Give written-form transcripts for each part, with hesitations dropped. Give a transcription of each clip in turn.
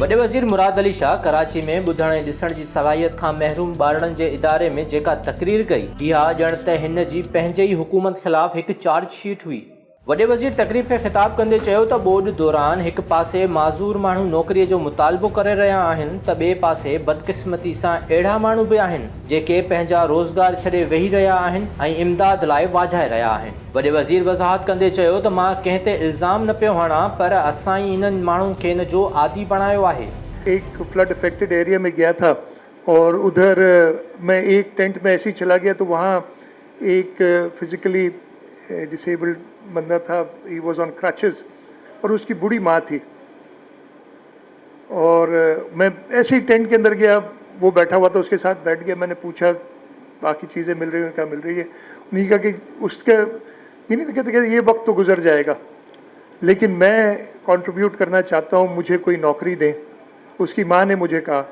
वॾे वज़ीर मुराद अली शाह कराची में ॿुधण ऐं ॾिसण जी सलाहियत खां महरूम ॿारनि जे इदारे में जेका तक़रीर कई, इहा ॼण त हिन जी पंहिंजे ई हुकूमत ख़िलाफ़ हिकु चार्ज शीट हुई। वॾे वज़ीर तक़रीर खे ख़िताब कंदे चयो त ॿोॾि दौरान हिकु पासे माज़ूर माण्हू नौकरीअ जो मुतालबो करे रहिया आहिनि त ॿिए पासे बदक़िस्मती सां अहिड़ा माण्हू बि आहिनि जेके पंहिंजा रोज़गार छॾे वेही रहिया आहिनि ऐं इमदाद लाइ वाझाए रहिया आहिनि। वॾे वज़ीर वज़ाहत कंदे चयो त मां कंहिं ते इल्ज़ाम न पियो हणां, पर असां ई इन्हनि माण्हुनि खे इन जो आदी बणायो आहे। एक फ्लड अफेक्टेड एरिया में गया था और उधर मैं एक टेंट में ऐसे ही चला गया तो वहाँ एक फिज़िकली डिसेबल्ड बंदा था, ही वॉज ऑन क्रचेस, और उसकी बूढ़ी माँ थी। और मैं ऐसे ही टेंट के अंदर गया, वो बैठा हुआ था, उसके साथ बैठ गया। मैंने पूछा बाकी चीज़ें मिल रही हैं, क्या मिल रही है? उन्हीं कहा कि उसका ये नहीं कहते ये वक्त तो गुजर जाएगा, लेकिन मैं कंट्रीब्यूट करना चाहता हूँ, मुझे कोई नौकरी दें। उसकी माँ ने मुझे कहा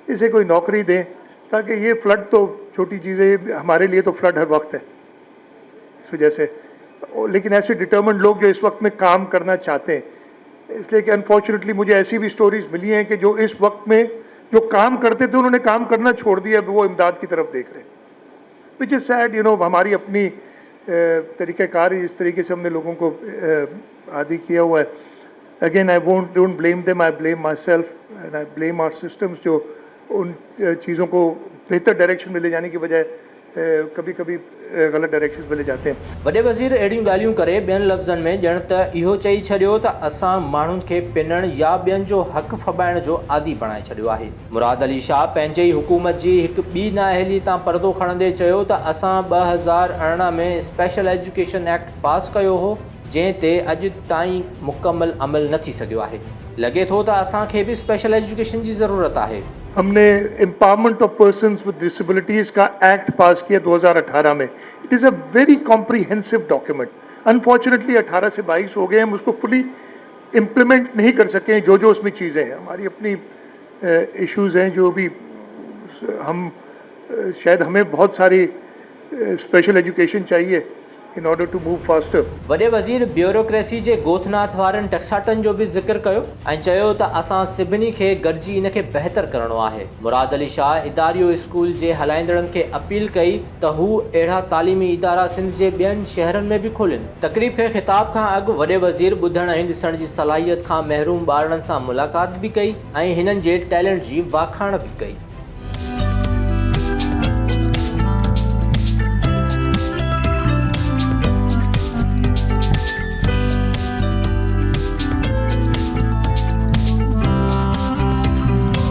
इसे कोई नौकरी दें, ताकि ये फ्लड तो छोटी चीज़ें, हमारे लिए तो फ्लड हर वक्त है इस वजह से। लेकिन ऐसे डिटर्मिन्ड लोग जो इस वक्त में काम करना चाहते हैं, इसलिए कि अनफॉर्चुनेटली मुझे ऐसी भी स्टोरीज मिली हैं कि जो इस वक्त में जो काम करते थे उन्होंने काम करना छोड़ दिया, वो इमदाद की तरफ देख रहे हैं, विच इज़ सैड। हमारी अपनी तरीक़ाकार इस तरीके से हमने लोगों को आदी किया हुआ है। Again I don't blame them, I blame myself and I blame our systems, जो उन चीज़ों को बेहतर डायरेक्शन में ले जाने की बजाय कभी कभी ग़लत डायरेक्शन में ले जाते हैं। वॾे वज़ीर अहिड़ियूं ॻाल्हियूं करे ॿियनि लफ़्ज़नि में ॼण त इहो चई छॾियो त असां माण्हुनि खे पिनण या ॿियनि जो हक़ फॿाइण जो आदी बणाए छॾियो आहे। मुराद अली शाह पंहिंजे ई हुकूमत जी हिकु ॿी नाअहली तां पर्दो खणंदे चयो त असां 2018 में स्पेशल एजुकेशन एक्ट पास कयो हो, जंहिं ते अॼु ताईं मुकमल अमल न थी सघियो आहे। लॻे थो त असांखे बि स्पेशल एजुकेशन जी ज़रूरत आहे। हमने empowerment of persons with disabilities का एक्ट पास किया 2018 में। It is a very comprehensive document. Unfortunately 18 से 22 हो गए, हम उसको फुली इम्प्लीमेंट नहीं कर सके हैं। जो उसमें चीज़ें हैं, हमारी अपनी इश्यूज़ हैं, जो भी हम शायद हमें बहुत सारी स्पेशल एजुकेशन चाहिए in order to move faster। वॾे वज़ीर ब्यूरोक्रेसी जे गोथनाथ वारनि टक्साटनि जो बि ज़िक्र कयो ऐं चयो त असां सभिनी खे गॾिजी इन खे बहितर करणो आहे। मुराद अली शाह इदारियो स्कूल जे हलाईंदड़नि खे अपील कई त हू अहिड़ा तालीमी इदारा सिंध जे ॿियनि शहरनि में बि खोलनि। तक़रीब खे ख़िताब खां अॻु वॾे वज़ीर ॿुधण ऐं ॾिसण जी सलाहियत खां महरूम ॿारनि सां मुलाक़ात बि कई ऐं हिननि जे टैलेंट जी वाखाण बि कई।